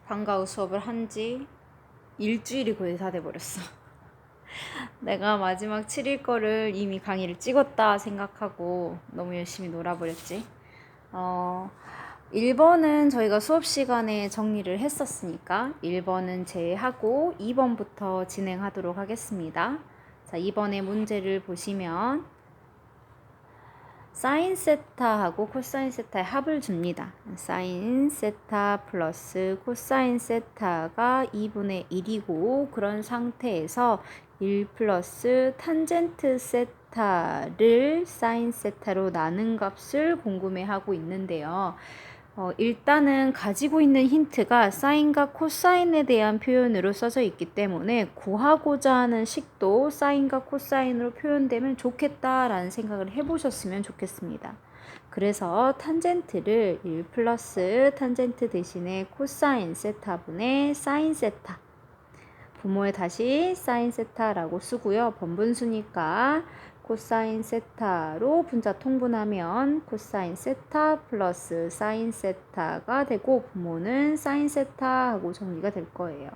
방과후 수업을 한 지 일주일이 거의 다 돼버렸어. 내가 마지막 7일 거를 이미 강의를 찍었다 생각하고 너무 열심히 놀아버렸지. 1번은 저희가 수업 시간에 정리를 했었으니까 1번은 제외하고 2번부터 진행하도록 하겠습니다. 자, 2번의 문제를 보시면 사인 세타하고 코사인 세타의 합을 줍니다. 사인 세타 플러스 코사인 세타가 2분의 1이고 그런 상태에서 1 플러스 탄젠트 세타를 사인 세타로 나눈 값을 궁금해하고 있는데요. 일단은 가지고 있는 힌트가 사인과 코사인에 대한 표현으로 써져 있기 때문에 구하고자 하는 식도 사인과 코사인으로 표현되면 좋겠다라는 생각을 해보셨으면 좋겠습니다. 그래서 탄젠트를 1 플러스 탄젠트 대신에 코사인 세타분의 사인 세타, 분모에 다시 사인 세타라고 쓰고요. 번분수니까 코사인 세타로 분자 통분하면 코사인 세타 플러스 사인 세타가 되고 분모는 사인 세타 하고 정리가 될 거예요.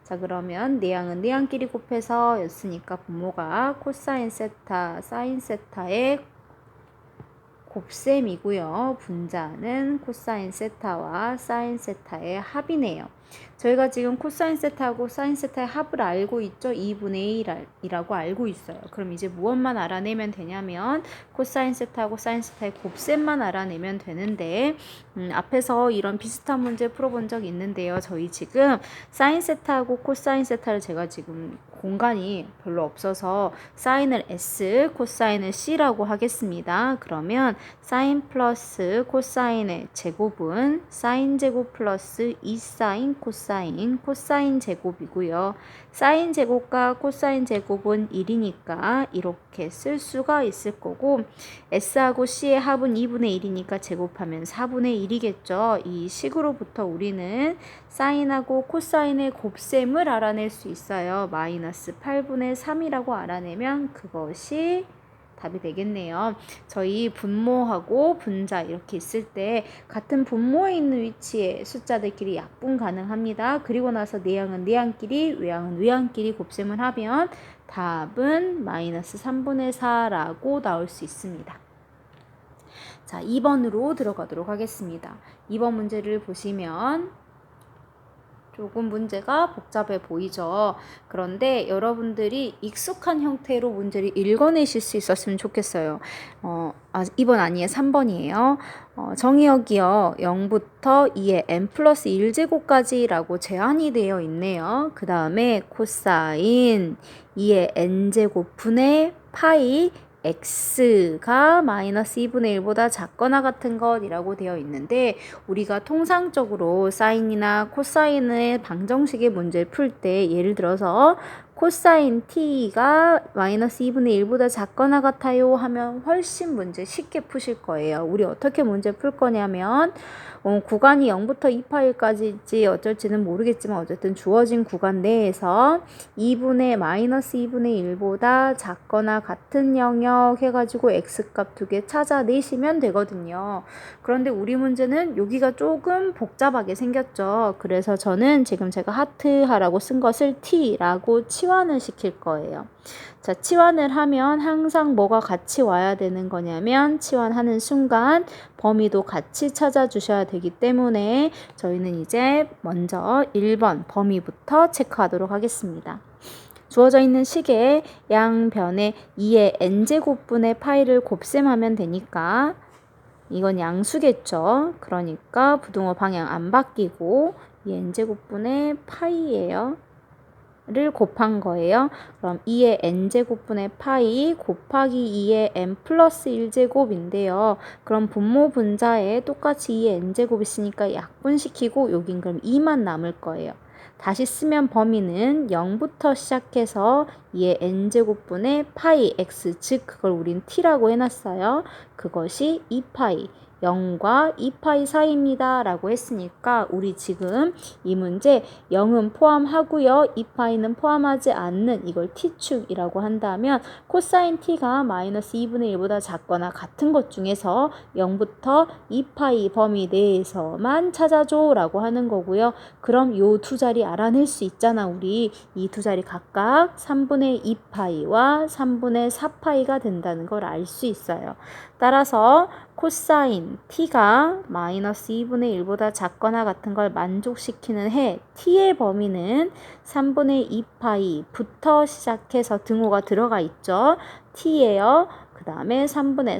자, 그러면 내양은 내양끼리 곱해서 였으니까 분모가 코사인 세타 사인 세타의 곱셈이고요. 분자는 코사인 세타와 사인 세타의 합이네요. 저희가 지금 코사인 세타하고 사인 세타의 합을 알고 있죠. 2분의 1이라고 알고 있어요. 그럼 이제 무엇만 알아내면 되냐면 코사인 세타하고 사인 세타의 곱셈만 알아내면 되는데 앞에서 이런 비슷한 문제 풀어본 적 있는데요. 저희 지금 사인 세타하고 코사인 세타를 제가 지금 공간이 별로 없어서 사인을 S, 코사인을 C라고 하겠습니다. 그러면 사인 플러스 코사인의 제곱은 사인 제곱 플러스 2사인 코사인, 코사인 제곱이고요. 사인 제곱과 코사인 제곱은 1이니까 이렇게 쓸 수가 있을 거고 S하고 C의 합은 2분의 1이니까 제곱하면 4분의 1이겠죠. 이 식으로부터 우리는 사인하고 코사인의 곱셈을 알아낼 수 있어요. 마이너스 8분의 3이라고 알아내면 그것이 답이 되겠네요. 저희 분모하고 분자 이렇게 있을 때 같은 분모에 있는 위치에 숫자들끼리 약분 가능합니다. 그리고 나서 내양은 내양끼리 외양은 외양끼리 곱셈을 하면 답은 마이너스 3분의 4라고 나올 수 있습니다. 자, 2번으로 들어가도록 하겠습니다. 2번 문제를 보시면 조금 문제가 복잡해 보이죠. 그런데 여러분들이 익숙한 형태로 문제를 읽어내실 수 있었으면 좋겠어요. 2번 아니에요. 3번이에요. 정의역이요. 0부터 2의 n 플러스 1제곱까지라고 제한이 되어 있네요. 그 다음에 코사인 2의 n제곱분의 파이 x가 마이너스 2분의 1보다 작거나 같은 것이라고 되어 있는데 우리가 통상적으로 사인이나 코사인의 방정식의 문제를 풀 때 예를 들어서 코사인 t가 마이너스 2분의 1보다 작거나 같아요 하면 훨씬 문제 쉽게 푸실 거예요. 우리 어떻게 문제 풀 거냐면 구간이 0부터 2파일까지일지 어쩔지는 모르겠지만 어쨌든 주어진 구간 내에서 마이너스 2분의 1보다 작거나 같은 영역 해가지고 x값 2개 찾아내시면 되거든요. 그런데 우리 문제는 여기가 조금 복잡하게 생겼죠. 그래서 저는 지금 제가 하트하라고 쓴 것을 t라고 치환을 시킬 거예요. 자, 치환을 하면 항상 뭐가 같이 와야 되는 거냐면 치환하는 순간 범위도 같이 찾아주셔야 되기 때문에 저희는 이제 먼저 1번 범위부터 체크하도록 하겠습니다. 주어져 있는 식에 양변에 2의 n제곱분의 파이를 곱셈하면 되니까 이건 양수겠죠. 그러니까 부등호 방향 안 바뀌고 2의 n제곱분의 파이예요. 를 곱한 거예요. 그럼 2의 n제곱분의 파이 곱하기 2의 n 플러스 1제곱인데요. 그럼 분모 분자에 똑같이 2의 n제곱 있으니까 약분시키고 여긴 그럼 2만 남을 거예요. 다시 쓰면 범위는 0부터 시작해서 2의 n제곱분의 파이 x, 즉 그걸 우린 t라고 해놨어요. 그것이 2파이 0과 2파이 사이입니다 라고 했으니까 우리 지금 이 문제 0은 포함하고요. 2파이는 포함하지 않는 이걸 t축이라고 한다면 코사인 t가 마이너스 2분의 1보다 작거나 같은 것 중에서 0부터 2파이 범위 내에서만 찾아줘 라고 하는 거고요. 그럼 요 두 자리 알아낼 수 있잖아. 우리 이 두 자리 각각 3분의 2파이와 3분의 4파이가 된다는 걸 알 수 있어요. 따라서 코사인 t가 마이너스 2분의 1보다 작거나 같은 걸 만족시키는 해 t의 범위는 3분의 2파이부터 시작해서 등호가 들어가 있죠. t예요. 그 다음에 3분의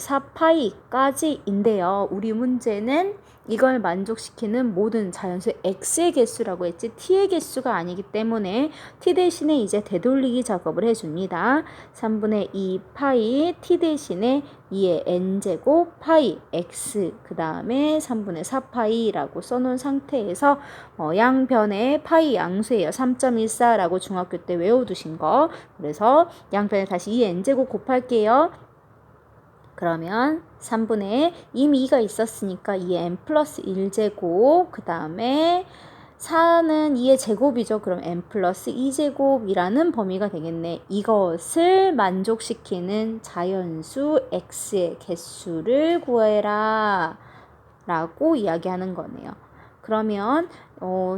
4파이까지인데요. 우리 문제는 이걸 만족시키는 모든 자연수 x의 개수라고 했지 t의 개수가 아니기 때문에 t 대신에 이제 되돌리기 작업을 해줍니다. 3분의 2 파이 t 대신에 2의 n제곱 파이 x 그 다음에 3분의 4 파이라고 써놓은 상태에서 양변에 파이 양수예요. 3.14라고 중학교 때 외워두신 거. 그래서 양변에 다시 2의 n제곱 곱할게요. 그러면 3분의 이미 2가 있었으니까 2의 n 플러스 1제곱 그 다음에 4는 2의 제곱이죠. 그럼 n 플러스 2제곱이라는 범위가 되겠네. 이것을 만족시키는 자연수 x의 개수를 구해라 라고 이야기하는 거네요. 그러면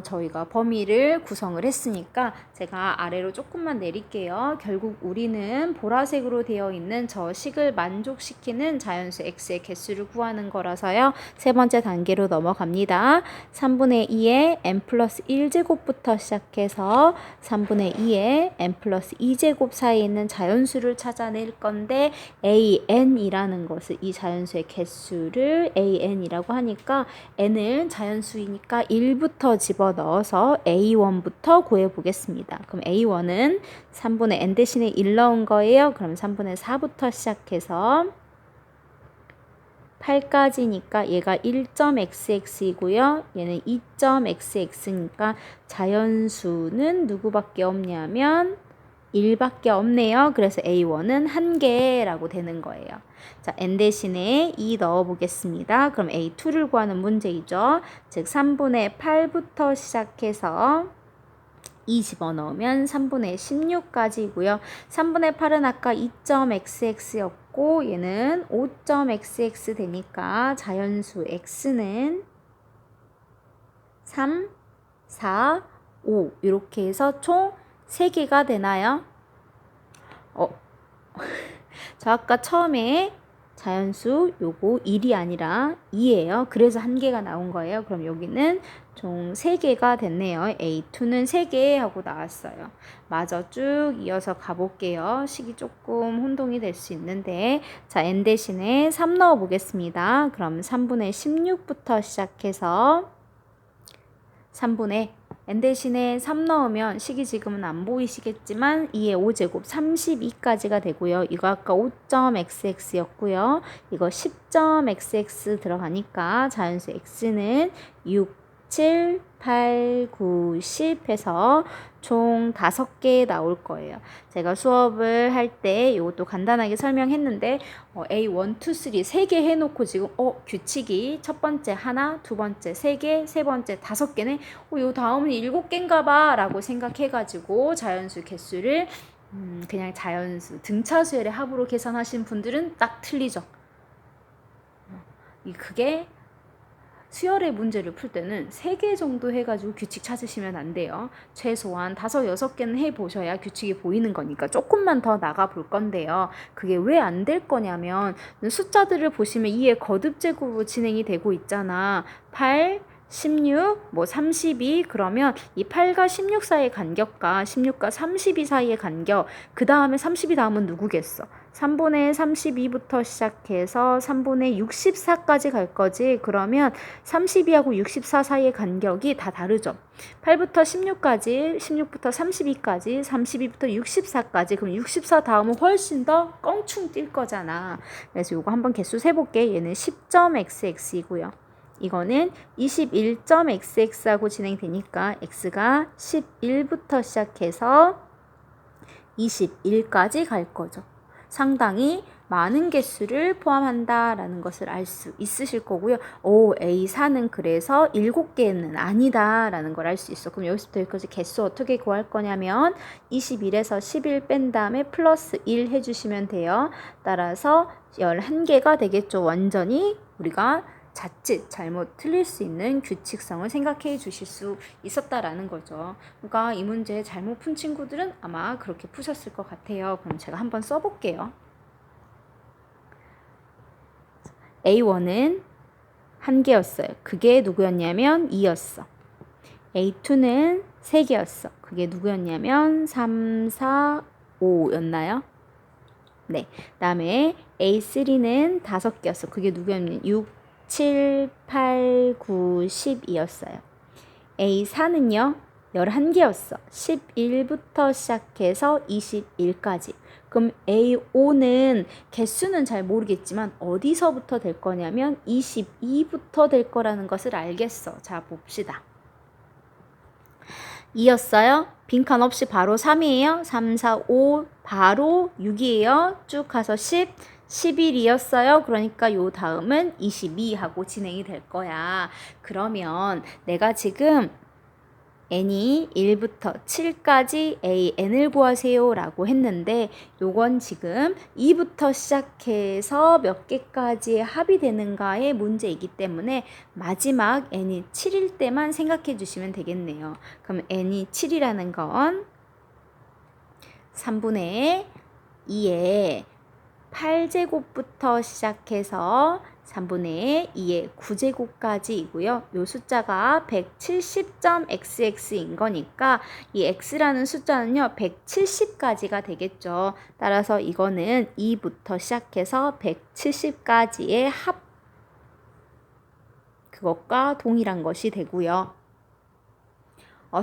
저희가 범위를 구성을 했으니까 제가 아래로 조금만 내릴게요. 결국 우리는 보라색으로 되어 있는 저 식을 만족시키는 자연수 x의 개수를 구하는 거라서요. 세 번째 단계로 넘어갑니다. 3분의 2의 n 플러스 1제곱부터 시작해서 3분의 2의 n 플러스 2제곱 사이에 있는 자연수를 찾아낼 건데 an이라는 것을 이 자연수의 개수를 an이라고 하니까 n은 자연수이니까 1부터 집어넣어서 a1부터 구해보겠습니다. 그럼 a1은 3분의 n 대신에 1 넣은 거예요. 그럼 3분의 4부터 시작해서 8까지니까 얘가 1.xx이고요. 얘는 2.xx니까 자연수는 누구밖에 없냐면 1밖에 없네요. 그래서 a1은 1개라고 되는 거예요. 자, n 대신에 2 넣어보겠습니다. 그럼 a2를 구하는 문제이죠. 즉 3분의 8부터 시작해서 2 집어넣으면 3분의 16까지고요. 3분의 8은 아까 2.xx였고 얘는 5.xx 되니까 자연수 x는 3, 4, 5 이렇게 해서 총 3개가 되나요? 저 아까 처음에 자연수 요거 1이 아니라 2예요. 그래서 1개가 나온 거예요. 그럼 여기는 총 3개가 됐네요. A2는 3개 하고 나왔어요. 마저 쭉 이어서 가볼게요. 식이 조금 혼동이 될 수 있는데 자, n 대신에 3 넣어 보겠습니다. 그럼 3분의 16부터 시작해서 3분의 n 대신에 3 넣으면 식이 지금은 안 보이시겠지만 2의 5제곱 32까지가 되고요. 이거 아까 5.xx였고요. 이거 10.xx 들어가니까 자연수 x는 6, 7, 8, 9, 10 해서 총 5개 나올 거예요. 제가 수업을 할 때 이것도 간단하게 설명했는데 A1, 2, 3 3개 해놓고 지금 규칙이 첫 번째 하나, 두 번째 3개, 세 번째 5개네. 요 다음은 7개인가 봐 라고 생각해가지고 자연수 개수를 그냥 자연수 등차수열의 합으로 계산하신 분들은 딱 틀리죠. 그게 수열의 문제를 풀 때는 3개 정도 해가지고 규칙 찾으시면 안 돼요. 최소한 5, 6개는 해보셔야 규칙이 보이는 거니까 조금만 더 나가 볼 건데요. 그게 왜 안 될 거냐면 숫자들을 보시면 2의 거듭제곱으로 진행이 되고 있잖아. 8, 16, 32 그러면 이 8과 16 사이의 간격과 16과 32 사이의 간격 그 다음에 32 다음은 누구겠어? 3분의 32부터 시작해서 3분의 64까지 갈 거지. 그러면 32하고 64 사이의 간격이 다 다르죠. 8부터 16까지, 16부터 32까지, 32부터 64까지. 그럼 64 다음은 훨씬 더 껑충 뛸 거잖아. 그래서 이거 한번 개수 세볼게. 얘는 10.xx이고요. 이거는 21.xx하고 진행되니까 x가 11부터 시작해서 21까지 갈 거죠. 상당히 많은 개수를 포함한다라는 것을 알 수 있으실 거고요. 오, A4는 그래서 7개는 아니다라는 걸 알 수 있어. 그럼 여기서부터 여기까지 개수 어떻게 구할 거냐면 21에서 11 뺀 다음에 플러스 1 해주시면 돼요. 따라서 11개가 되겠죠. 완전히 우리가 자칫 잘못 틀릴 수 있는 규칙성을 생각해 주실 수 있었다라는 거죠. 그러니까 이 문제 잘못 푼 친구들은 아마 그렇게 푸셨을 것 같아요. 그럼 제가 한번 써볼게요. A1은 1개였어요. 그게 누구였냐면 2였어. A2는 3개였어. 그게 누구였냐면 3, 4, 5였나요? 네. 다음에 A3는 5개였어. 그게 누구였냐면 6, 7, 8, 9, 10이었어요. A4는요. 11개였어. 11부터 시작해서 21까지. 그럼 A5는 개수는 잘 모르겠지만 어디서부터 될 거냐면 22부터 될 거라는 것을 알겠어. 자, 봅시다. 2였어요. 빈칸 없이 바로 3이에요. 3, 4, 5 바로 6이에요. 쭉 가서 10, 11이었어요. 그러니까 요 다음은 22하고 진행이 될 거야. 그러면 내가 지금 n이 1부터 7까지 an을 구하세요 라고 했는데 요건 지금 2부터 시작해서 몇 개까지의 합이 되는가의 문제이기 때문에 마지막 n이 7일 때만 생각해 주시면 되겠네요. 그럼 n이 7이라는 건 3분의 2의 8제곱부터 시작해서 3분의 2의 9제곱까지이고요. 이 숫자가 170.xx인 거니까 이 x라는 숫자는요. 170까지가 되겠죠. 따라서 이거는 2부터 시작해서 170까지의 합 그것과 동일한 것이 되고요.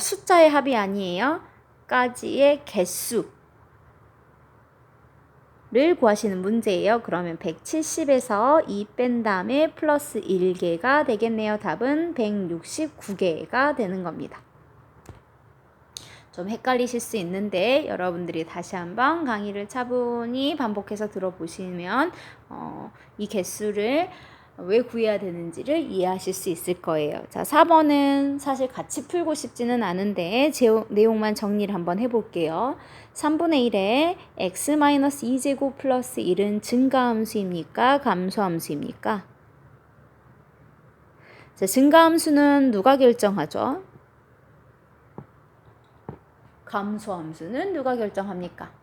숫자의 합이 아니에요. 까지의 개수 를 구하시는 문제예요. 그러면 170에서 2 뺀 다음에 플러스 1개가 되겠네요. 답은 169개가 되는 겁니다. 좀 헷갈리실 수 있는데 여러분들이 다시 한번 강의를 차분히 반복해서 들어보시면 이 개수를 왜 구해야 되는지를 이해하실 수 있을 거예요. 자, 4번은 사실 같이 풀고 싶지는 않은데 내용만 정리를 한번 해볼게요. 3분의 1에 x-2제곱 플러스 1은 증가함수입니까? 감소함수입니까? 자, 증가함수는 누가 결정하죠? 감소함수는 누가 결정합니까?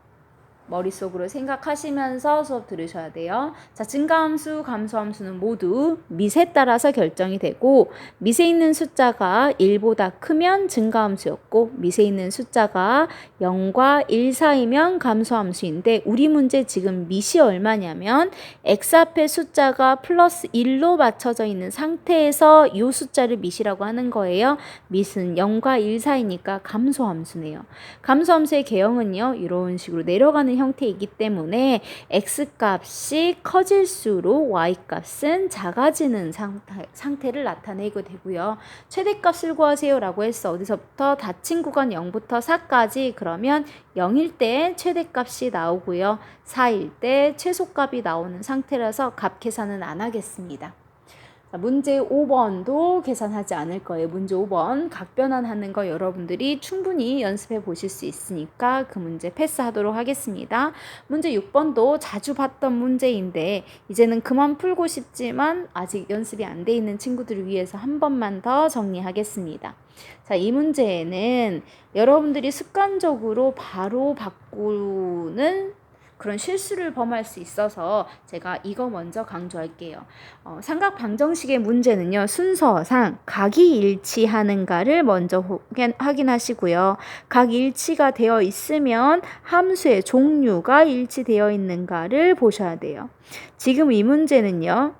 머릿속으로 생각하시면서 수업 들으셔야 돼요. 자, 증가함수, 감소함수는 모두 미세에 따라서 결정이 되고 미세에 있는 숫자가 1보다 크면 증가함수였고 미세에 있는 숫자가 0과 1 사이면 감소함수인데 우리 문제 지금 미시 얼마냐면 x 앞에 숫자가 플러스 1로 맞춰져 있는 상태에서 이 숫자를 미시라고 하는 거예요. 미는 0과 1 사이니까 감소함수네요. 감소함수의 개형은요. 이런 식으로 내려가는 형태이기 때문에 x값이 커질수록 y값은 작아지는 상태를 나타내게 되고요. 최대값을 구하세요 라고 했어. 어디서부터? 닫힌 구간 0부터 4까지. 그러면 0일 때 최대값이 나오고요. 4일 때 최소값이 나오는 상태라서 값 계산은 안 하겠습니다. 자, 문제 5번도 계산하지 않을 거예요. 문제 5번 각변환하는 거 여러분들이 충분히 연습해 보실 수 있으니까 그 문제 패스하도록 하겠습니다. 문제 6번도 자주 봤던 문제인데 이제는 그만 풀고 싶지만 아직 연습이 안 돼 있는 친구들을 위해서 한 번만 더 정리하겠습니다. 자, 이 문제에는 여러분들이 습관적으로 바로 바꾸는 그런 실수를 범할 수 있어서 제가 이거 먼저 강조할게요. 삼각 방정식의 문제는요. 순서상 각이 일치하는가를 먼저 확인하시고요. 각 일치가 되어 있으면 함수의 종류가 일치되어 있는가를 보셔야 돼요. 지금 이 문제는요.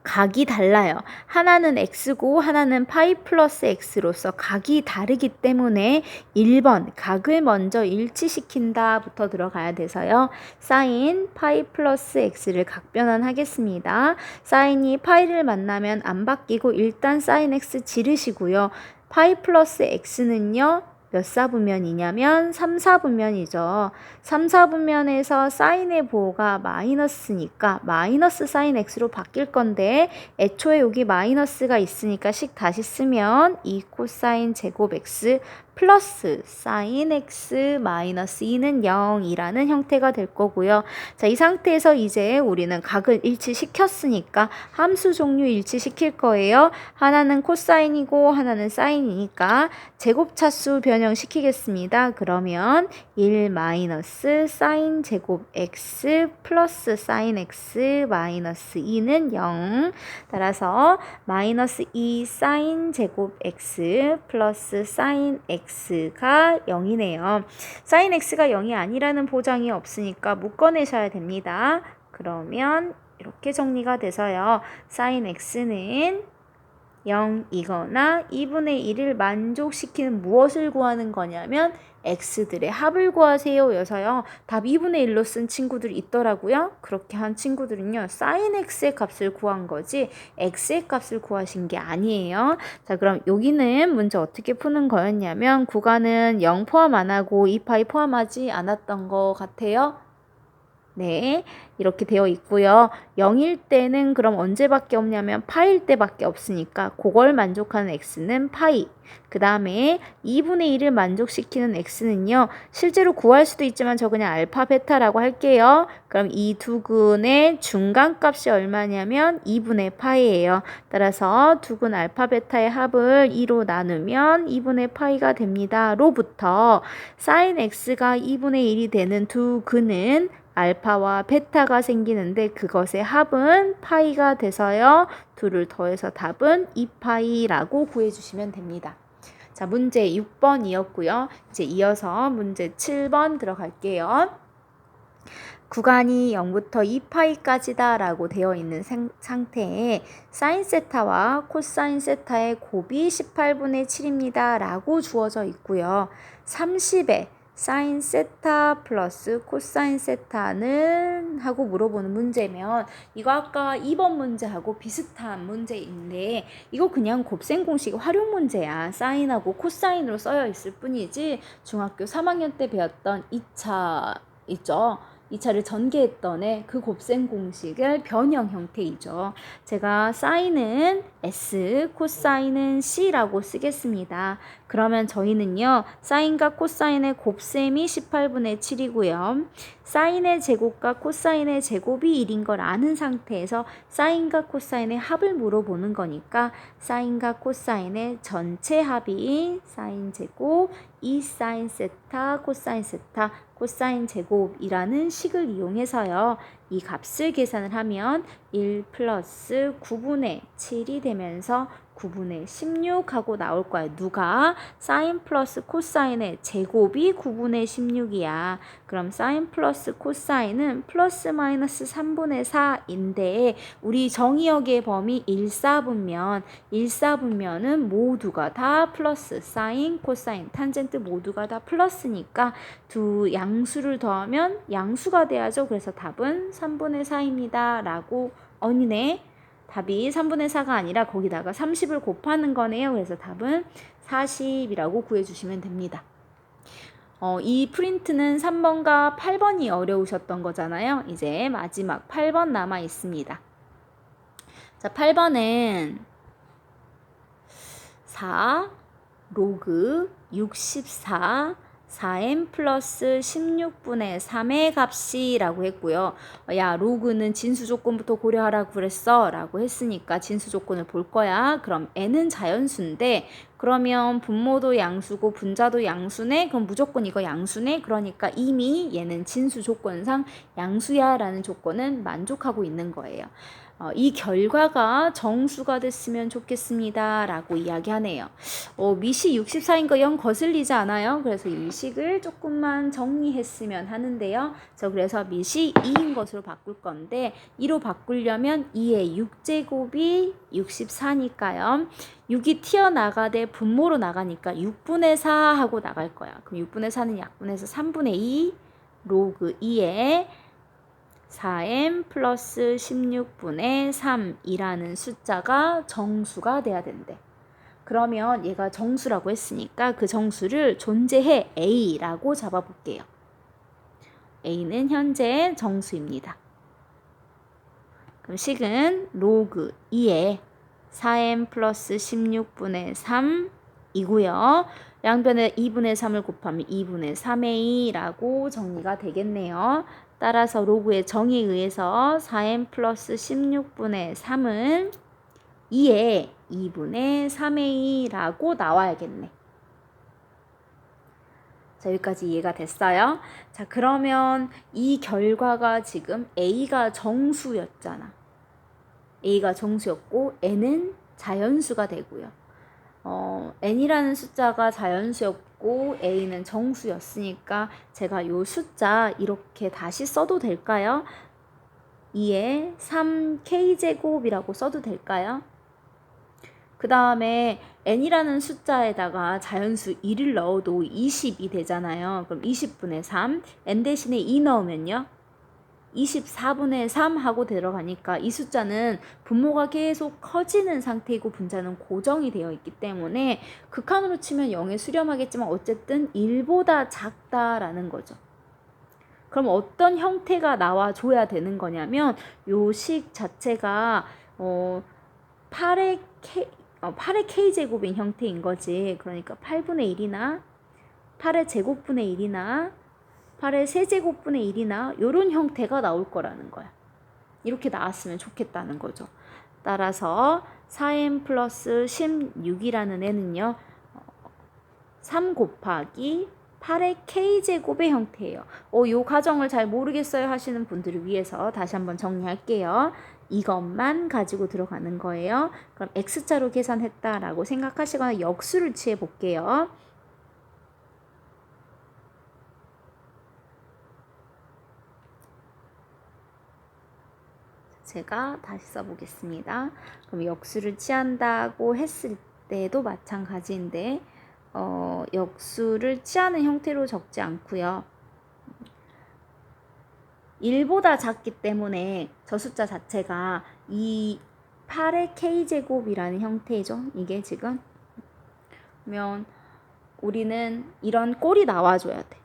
각이 달라요. 하나는 x고 하나는 파이 플러스 x로서 각이 다르기 때문에 1번 각을 먼저 일치시킨다 부터 들어가야 돼서요. 사인 파이 플러스 x를 각변환하겠습니다. 사인이 파이를 만나면 안 바뀌고 일단 사인 x 지르시고요. 파이 플러스 x는요. 몇 사분면이냐면 3, 4분면이죠. 3, 4분면에서 사인의 보호가 마이너스니까 마이너스 사인 x로 바뀔 건데 애초에 여기 마이너스가 있으니까 식 다시 쓰면 2 코사인 제곱 x 플러스 사인 x 마이너스 2는 0이라는 형태가 될 거고요. 자, 이 상태에서 이제 우리는 각을 일치시켰으니까 함수 종류 일치시킬 거예요. 하나는 코사인이고 하나는 사인이니까 제곱차수 변형시키겠습니다. 그러면 1 마이너스 사인 제곱 x 플러스 사인 x 마이너스 2는 0. 따라서 마이너스 2 사인 제곱 x 플러스 사인 x가 0이네요. 사인 x가 0이 아니라는 보장이 없으니까 묶어내셔야 됩니다. 그러면 이렇게 정리가 돼서요. 사인 x는 0이거나 2분의 1을 만족시키는 무엇을 구하는 거냐면 x들의 합을 구하세요 여서요. 답 2분의 1로 쓴 친구들이 있더라고요. 그렇게 한 친구들은요. 사인 x의 값을 구한 거지 x의 값을 구하신 게 아니에요. 자, 그럼 여기는 문제 어떻게 푸는 거였냐면 구간은 0 포함 안 하고 2파이 포함하지 않았던 것 같아요. 네, 이렇게 되어 있고요. 0일 때는 그럼 언제밖에 없냐면 파일 때밖에 없으니까 그걸 만족하는 x는 파이. 그 다음에 2분의 1을 만족시키는 x는요. 실제로 구할 수도 있지만 저 그냥 알파 베타라고 할게요. 그럼 이 두근의 중간값이 얼마냐면 2분의 파이예요. 따라서 두근 알파 베타의 합을 2로 나누면 2분의 파이가 됩니다. 로부터 사인 x가 2분의 1이 되는 두근은 알파와 베타가 생기는데 그것의 합은 파이가 돼서요. 둘을 더해서 답은 2파이라고 구해주시면 됩니다. 자, 문제 6번이었고요. 이제 이어서 문제 7번 들어갈게요. 구간이 0부터 2파이까지다 라고 되어 있는 상태에 사인 세타와 코사인 세타의 곱이 18분의 7입니다 라고 주어져 있고요. 30에 사인 세타 플러스 코사인 세타는 하고 물어보는 문제면 이거 아까 2번 문제하고 비슷한 문제인데 이거 그냥 곱셈 공식 활용 문제야. 사인하고 코사인으로 써여 있을 뿐이지 중학교 3학년 때 배웠던 2차 있죠. 2차를 전개했던 애 그 곱셈 공식의 변형 형태이죠. 제가 사인은 S, 코사인은 C라고 쓰겠습니다. 그러면 저희는요. 사인과 코사인의 곱셈이 18분의 7이고요. 사인의 제곱과 코사인의 제곱이 1인 걸 아는 상태에서 사인과 코사인의 합을 물어보는 거니까 사인과 코사인의 전체 합이 사인 제곱 2 사인 세타 코사인 세타 코사인 제곱이라는 식을 이용해서요. 이 값을 계산을 하면 1 플러스 9분의 7이 되면서 9분의 16하고 나올 거야. 누가? 사인 플러스 코사인의 제곱이 9분의 16이야. 그럼 사인 플러스 코사인은 플러스 마이너스 3분의 4인데 우리 정의역의 범위 1사분면 1사분면은 모두가 다 플러스 사인, 코사인, 탄젠트 모두가 다 플러스니까 두 양수를 더하면 양수가 돼야죠. 그래서 답은 3분의 4입니다. 라고 언니네 답이 3분의 4가 아니라 거기다가 30을 곱하는 거네요. 그래서 답은 40이라고 구해주시면 됩니다. 이 프린트는 3번과 8번이 어려우셨던 거잖아요. 이제 마지막 8번 남아 있습니다. 자, 8번은 4 로그 64 4m 플러스 16분의 3의 값이라고 했고요. 야, 로그는 진수 조건부터 고려하라고 그랬어 라고 했으니까 진수 조건을 볼 거야. 그럼 n은 자연수인데 그러면 분모도 양수고 분자도 양수네. 그럼 무조건 이거 양수네. 그러니까 이미 얘는 진수 조건상 양수야 라는 조건은 만족하고 있는 거예요. 이 결과가 정수가 됐으면 좋겠습니다 라고 이야기하네요. 미시 64인 거 영 거슬리지 않아요. 그래서 이 식을 조금만 정리했으면 하는데요. 그래서 미시 2인 것으로 바꿀 건데 2로 바꾸려면 2의 6제곱이 64니까요. 6이 튀어나가되 분모로 나가니까 6분의 4 하고 나갈 거야. 그럼 6분의 4는 약분해서 3분의 2 로그 2에 4m 플러스 16분의 3이라는 숫자가 정수가 돼야 된대. 그러면 얘가 정수라고 했으니까 그 정수를 존재해 A라고 잡아볼게요. A는 현재 정수입니다. 그럼 식은 로그 2에 4n 플러스 16분의 3이고요. 양변에 2분의 3을 곱하면 2분의 3a라고 정리가 되겠네요. 따라서 로그의 정의에 의해서 4n 플러스 16분의 3은 2에 2분의 3a라고 나와야겠네. 자, 여기까지 이해가 됐어요? 자, 그러면 이 결과가 지금 A가 정수였잖아. A가 정수였고 N은 자연수가 되고요. N이라는 숫자가 자연수였고 A는 정수였으니까 제가 이 숫자 이렇게 다시 써도 될까요? 2에 3k제곱이라고 써도 될까요? 그 다음에 n이라는 숫자에다가 자연수 1을 넣어도 20이 되잖아요. 그럼 20분의 3, n 대신에 2 넣으면요. 24분의 3 하고 들어가니까 이 숫자는 분모가 계속 커지는 상태이고 분자는 고정이 되어 있기 때문에 극한으로 치면 0에 수렴하겠지만 어쨌든 1보다 작다라는 거죠. 그럼 어떤 형태가 나와줘야 되는 거냐면 요 식 자체가 8의 k제곱인 형태인 거지. 그러니까 8분의 1이나 8의 제곱분의 1이나 8의 세제곱분의 1이나 이런 형태가 나올 거라는 거야. 이렇게 나왔으면 좋겠다는 거죠. 따라서 4n 플러스 16이라는 애는요. 3 곱하기 8의 k제곱의 형태예요. 요 가정을 잘 모르겠어요 하시는 분들을 위해서 다시 한번 정리할게요. 이것만 가지고 들어가는 거예요. 그럼 x자로 계산했다라고 생각하시거나 역수를 취해 볼게요. 제가 다시 써보겠습니다. 그럼 역수를 취한다고 했을 때도 마찬가지인데 역수를 취하는 형태로 적지 않고요. 1보다 작기 때문에 저 숫자 자체가 이 8의 k제곱이라는 형태죠. 이게 지금. 그러면 우리는 이런 꼴이 나와줘야 돼.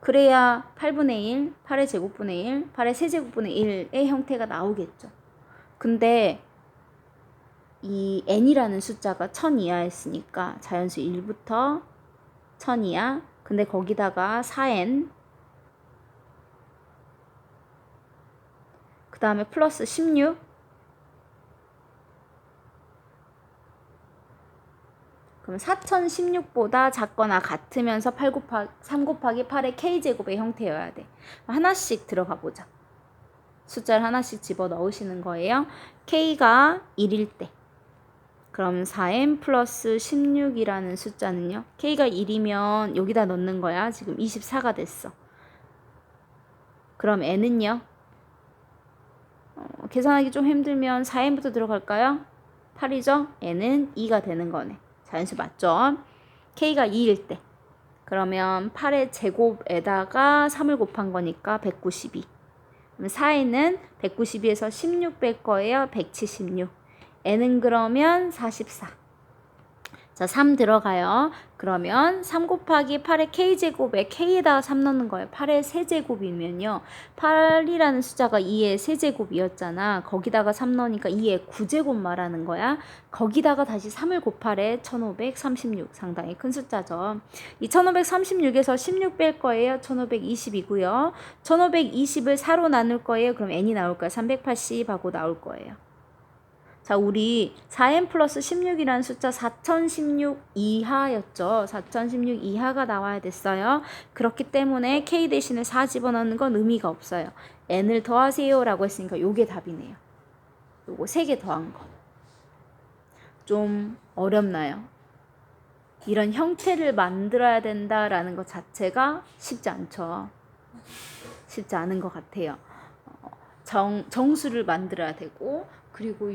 그래야 8분의 1, 8의 제곱분의 1, 8의 세제곱분의 1의 형태가 나오겠죠. 근데 이 n이라는 숫자가 1000 이하였으니까 자연수 1부터 1000 이하. 근데 거기다가 4n 그 다음에 플러스 16 그럼 4016보다 작거나 같으면서 3 곱하기 8의 k제곱의 형태여야 돼. 하나씩 들어가 보자. 숫자를 하나씩 집어 넣으시는 거예요. k가 1일 때 그럼 4n 플러스 16이라는 숫자는요. k가 1이면 여기다 넣는 거야. 지금 24가 됐어. 그럼 n은요. 계산하기 좀 힘들면 4n부터 들어갈까요? 8이죠? n은 2가 되는 거네. 자연수 맞죠? k가 2일 때 그러면 8의 제곱에다가 3을 곱한 거니까 192. 그럼 4n은 192에서 16 뺄 거예요. 176. n은 그러면 44. 자, 3 들어가요. 그러면 3 곱하기 8의 k제곱에 k에다가 3 넣는 거예요. 8의 세제곱이면요. 8이라는 숫자가 2의 세제곱이었잖아. 거기다가 3 넣으니까 2의 9제곱 말하는 거야. 거기다가 다시 3을 곱하래. 1536. 상당히 큰 숫자죠. 이 1536에서 16 뺄 거예요. 1520이고요. 1520을 4로 나눌 거예요. 그럼 n이 나올까요? 380 하고 나올 거예요. 자, 우리 4n 플러스 16이라는 숫자 4016 이하였죠. 4016 이하가 나와야 됐어요. 그렇기 때문에 k 대신에 4 집어넣는 건 의미가 없어요. n을 더하세요 라고 했으니까 요게 답이네요. 요거 3개 더한 거. 좀 어렵나요? 이런 형태를 만들어야 된다라는 것 자체가 쉽지 않죠. 쉽지 않은 것 같아요. 정수를 만들어야 되고 그리고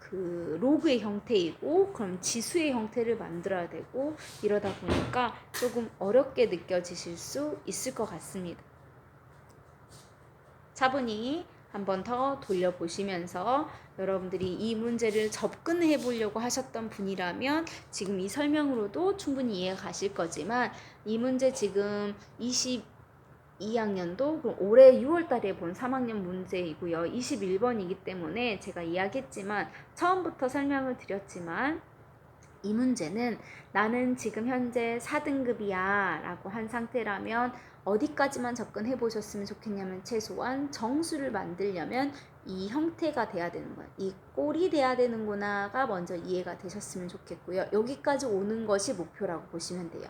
그 로그의 형태이고 그럼 지수의 형태를 만들어야 되고 이러다 보니까 조금 어렵게 느껴지실 수 있을 것 같습니다. 차분히 한 번 더 돌려보시면서 여러분들이 이 문제를 접근해 보려고 하셨던 분이라면 지금 이 설명으로도 충분히 이해가 가실 거지만 이 문제 지금 22학년도 그럼 올해 6월 달에 본 3학년 문제이고요. 21번이기 때문에 제가 이야기했지만 처음부터 설명을 드렸지만 이 문제는 나는 지금 현재 4등급이야 라고 한 상태라면 어디까지만 접근해 보셨으면 좋겠냐면 최소한 정수를 만들려면 이 형태가 돼야 되는 거예요. 이 꼴이 돼야 되는구나가 먼저 이해가 되셨으면 좋겠고요. 여기까지 오는 것이 목표라고 보시면 돼요.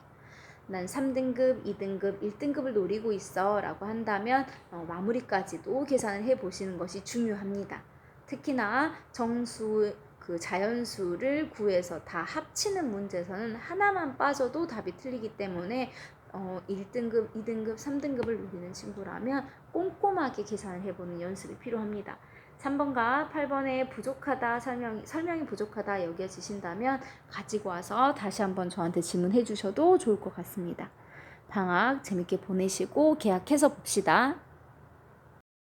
난 3등급, 2등급, 1등급을 노리고 있어 라고 한다면 마무리까지도 계산을 해 보시는 것이 중요합니다. 특히나 정수 그 자연수를 구해서 다 합치는 문제에서는 하나만 빠져도 답이 틀리기 때문에 1등급, 2등급, 3등급을 노리는 친구라면 꼼꼼하게 계산을 해보는 연습이 필요합니다. 3번과 8번에 부족하다 설명이 부족하다 여겨지신다면 가지고 와서 다시 한번 저한테 질문해 주셔도 좋을 것 같습니다. 방학 재밌게 보내시고 계약해서 봅시다.